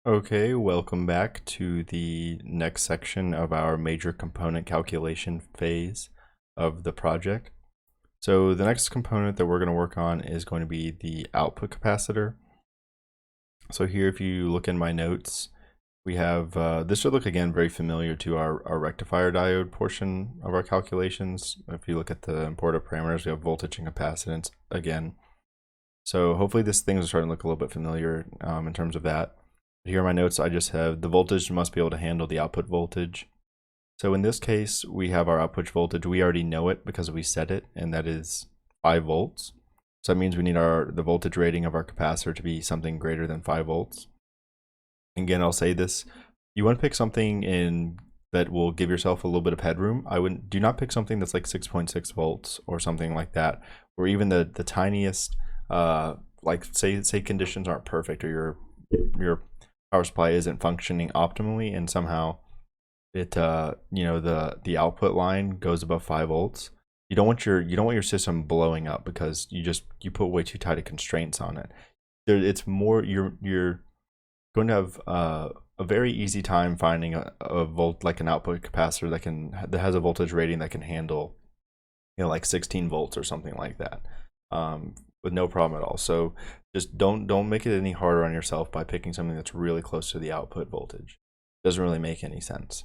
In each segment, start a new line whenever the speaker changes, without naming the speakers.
Okay, welcome back to the next section of our major component calculation phase of the project. So the next component that we're going to work on is going to be the output capacitor. So here, if you look in my notes, we have, this should look again very familiar to our rectifier diode portion of our calculations. If you look at the imported parameters, we have voltage and capacitance again. So hopefully this thing is starting to look a little bit familiar in terms of that. Here in my notes, I just have the voltage must be able to handle the output voltage. So in this case, we have our output voltage. We already know it because we set it, and that is 5 volts. So that means we need the voltage rating of our capacitor to be something greater than 5 volts. Again, I'll say this. You want to pick something that will give yourself a little bit of headroom. Do not pick something that's like 6.6 volts or something like that, or even the tiniest, like say conditions aren't perfect, or your power supply isn't functioning optimally, and somehow it the output line goes above 5 volts. You don't want your system blowing up because you put way too tight of constraints on it. It's more you're going to have a very easy time finding a volt, like an output capacitor that has a voltage rating that can handle like 16 volts or something like that, with no problem at all. So just don't make it any harder on yourself by picking something that's really close to the output voltage. It doesn't really make any sense.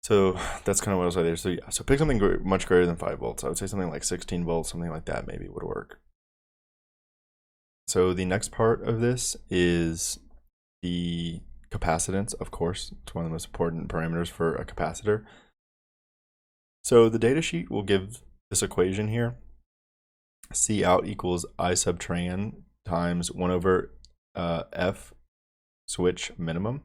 So that's kind of what I was like there. So yeah, so pick something much greater than 5 volts. I would say something like 16 volts, something like that maybe would work. So the next part of this is the capacitance. Of course, it's one of the most important parameters for a capacitor. So the data sheet will give this equation here. C out equals I sub tran times 1 over F switch minimum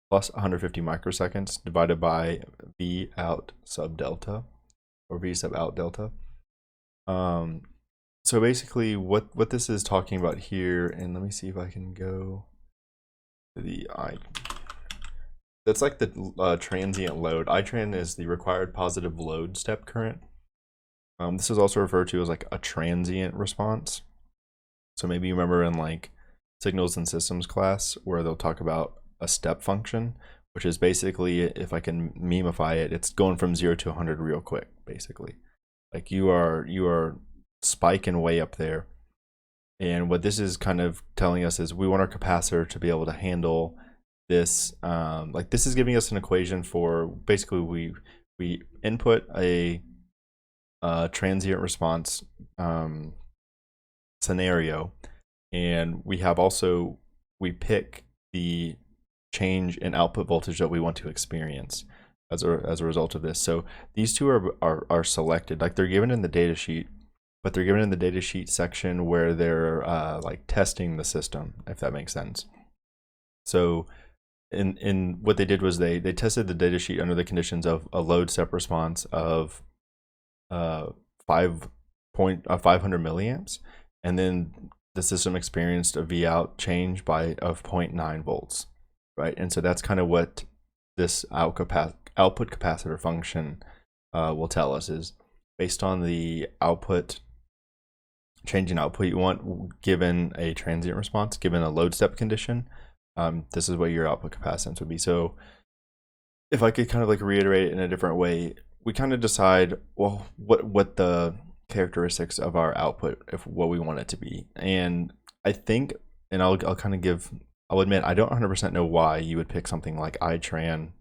plus 150 microseconds divided by V out sub delta, or V sub out delta. So basically what this is talking about here, and let me see if I can go to the that's like the transient load. ITRAN is the required positive load step current. This is also referred to as like a transient response. So maybe you remember in like signals and systems class where they'll talk about a step function, which is basically, if I can memify it, it's going from 0 to 100 real quick, basically. Like you are spiking way up there. And what this is kind of telling us is we want our capacitor to be able to handle this. Like this is giving us an equation for basically we input a transient response scenario, and we pick the change in output voltage that we want to experience as a result of this. So these two are selected, like they're given in the data sheet, but they're given in the data sheet section where they're like testing the system, if that makes sense. So in what they did was they tested the data sheet under the conditions of a load step response of 500 milliamps, and then the system experienced a V out change of 0.9 volts, right? And so that's kind of what this output capacitor function will tell us, is based on the output change in output you want given a transient response, given a load step condition. This is what your output capacitance would be. So if I could kind of like reiterate it in a different way, we kind of decide, well, what the characteristics of our output, what we want it to be. And I think, and I'll admit, I don't 100% know why you would pick something like ITRAN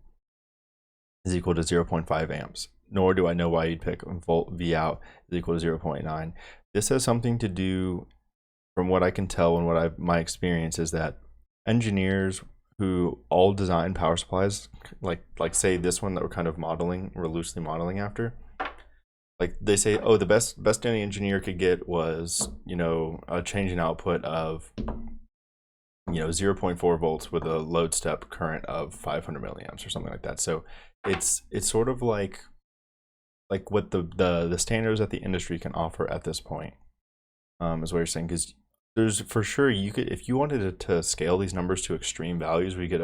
is equal to 0.5 amps, nor do I know why you'd pick volt V out is equal to 0.9. This has something to do, from what I can tell and my experience is that engineers who all design power supplies, like say this one that we're loosely modeling after, like they say, oh, the best any engineer could get was, a change in output of 0.4 volts with a load step current of 500 milliamps or something like that. So it's sort of like what the standards that the industry can offer at this point, is what you're saying. Because there's for sure, you could, if you wanted to scale these numbers to extreme values where you get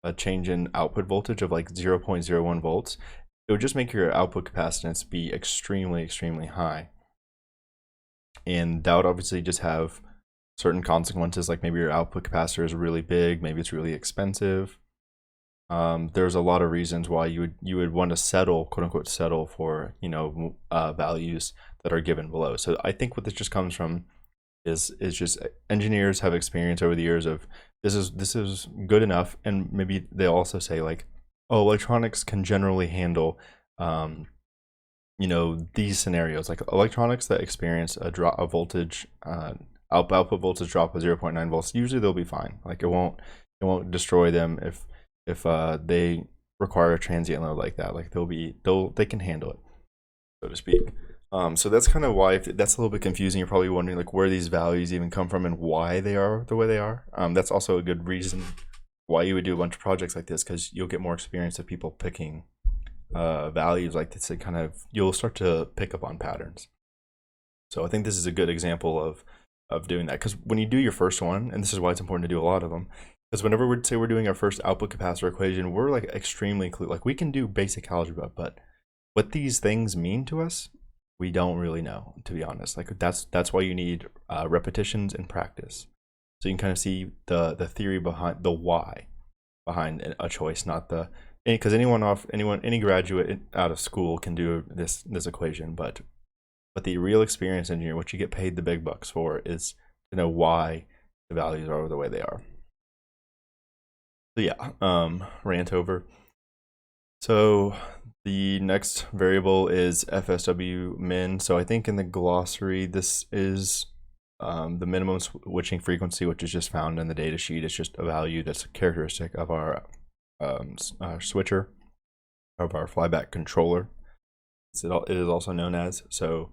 a change in output voltage of like 0.01 volts, it would just make your output capacitance be extremely high, and that would obviously just have certain consequences, like maybe your output capacitor is really big, maybe it's really expensive. There's a lot of reasons why you would want to settle, quote unquote, settle for, you know, values that are given below. So I think what this just comes from is just engineers have experience over the years of this is good enough, and maybe they also say like, oh, electronics can generally handle you know, these scenarios, like electronics that experience a voltage output voltage drop of 0.9 volts, usually they'll be fine. Like it won't destroy them if they require a transient load like that. Like they can handle it, so to speak. So that's kind of why, if that's a little bit confusing, you're probably wondering like where these values even come from and why they are the way they are. That's also a good reason why you would do a bunch of projects like this, because you'll get more experience of people picking values like this, and kind of you'll start to pick up on patterns. So I think this is a good example of doing that, because when you do your first one, and this is why it's important to do a lot of them, because whenever we'd say we're doing our first output capacitor equation, we're like extremely clear. Like we can do basic algebra, but what these things mean to us, we don't really know, to be honest. Like that's why you need repetitions and practice, so you can kind of see the theory behind the why behind a choice, not the, because any graduate out of school can do this equation, but the real experienced engineer, what you get paid the big bucks for, is to know why the values are the way they are. So yeah, rant over. So the next variable is Fsw Min. So I think in the glossary, this is the minimum switching frequency, which is just found in the data sheet. It's just a value that's characteristic of our switcher, of our flyback controller. It is also known as. So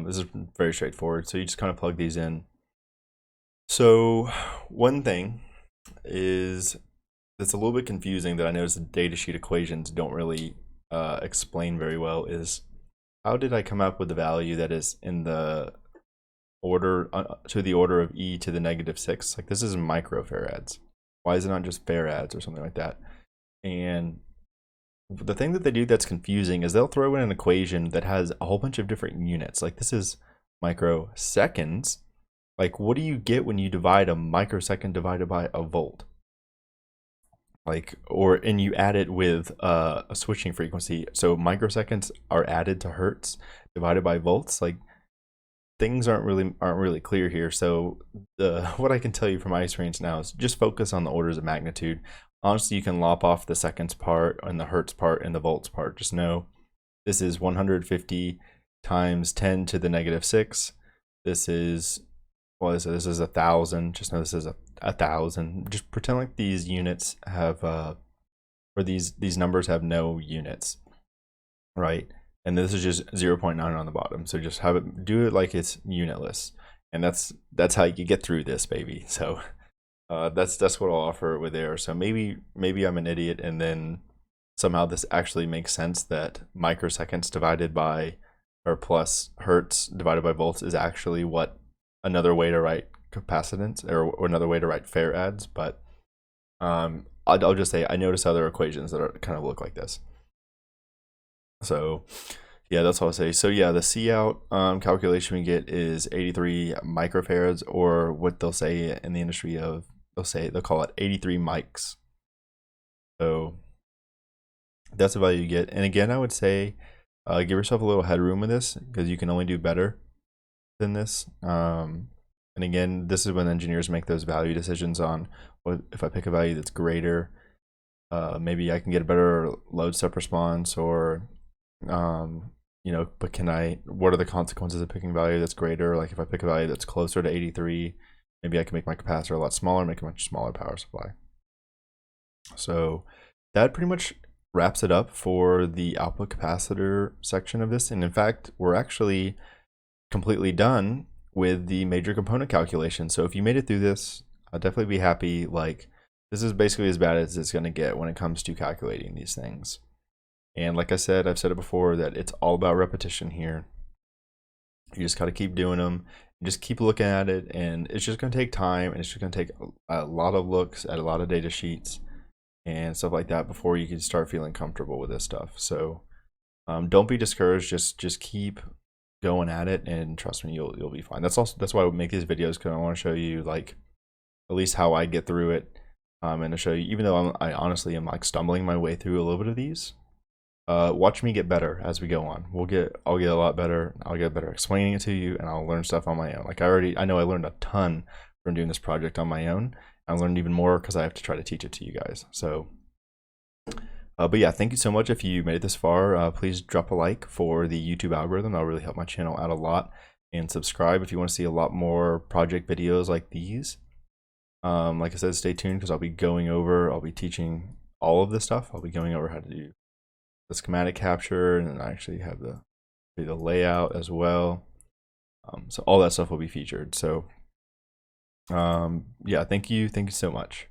this is very straightforward. So you just kind of plug these in. So one thing is that's a little bit confusing that I noticed the datasheet equations don't really explain very well is, how did I come up with the value that is in the order to the order of e to the -6? Like this is microfarads. Why is it not just farads or something like that? And the thing that they do that's confusing is they'll throw in an equation that has a whole bunch of different units. Like this is microseconds. Like what do you get when you divide a microsecond divided by a volt? Like, and you add it with a switching frequency. So microseconds are added to hertz divided by volts. Like things aren't really clear here. So what I can tell you from my experience now is just focus on the orders of magnitude. Honestly, you can lop off the seconds part and the hertz part and the volts part. Just know this is 150 times 10 to the -6. This is, what is it? This is 1,000. Just know this is a 1,000. Just pretend like these units have, or these numbers have no units, right? And this is just 0.9 on the bottom. So just do it like it's unitless, and that's how you get through this, baby. So that's what I'll offer with there. So maybe I'm an idiot, and then somehow this actually makes sense that microseconds divided by, or plus hertz divided by volts is actually what another way to write capacitance, or another way to write farads. But I'll just say I noticed other equations that are kind of look like this. So yeah, that's all I'll say. So yeah, the C out calculation we get is 83 microfarads, or what they'll say in the industry of, they'll call it 83 mics. So that's the value you get. And again, I would say give yourself a little headroom with this, because you can only do better than this. And again, this is when engineers make those value decisions on, what if I pick a value that's greater, maybe I can get a better load step response, or you know, but what are the consequences of picking a value that's greater? Like if I pick a value that's closer to 83, maybe I can make my capacitor a lot smaller, make a much smaller power supply. So that pretty much wraps it up for the output capacitor section of this. And in fact, we're actually completely done with the major component calculation. So if you made it through this, I'll definitely be happy. Like this is basically as bad as it's going to get when it comes to calculating these things. And like I said, I've said it before, that it's all about repetition here. You just got to keep doing them, just keep looking at it, and it's just going to take time, and it's just going to take a lot of looks at a lot of data sheets and stuff like that before you can start feeling comfortable with this stuff. So don't be discouraged. Just keep going at it, and trust me, you'll be fine. That's why I would make these videos, because I want to show you like at least how I get through it, and to show you, even though I honestly am like stumbling my way through a little bit of these, watch me get better as we go on. I'll get a lot better. I'll get better explaining it to you, and I'll learn stuff on my own. Like I know I learned a ton from doing this project on my own. I learned even more because I have to try to teach it to you guys. So, but yeah, thank you so much. If you made it this far, please drop a like for the YouTube algorithm. That'll really help my channel out a lot. And subscribe if you want to see a lot more project videos like these. Like I said, stay tuned, because I'll be teaching all of this stuff. I'll be going over how to do the schematic capture, and then I actually have the layout as well. So all that stuff will be featured. So yeah, thank you so much.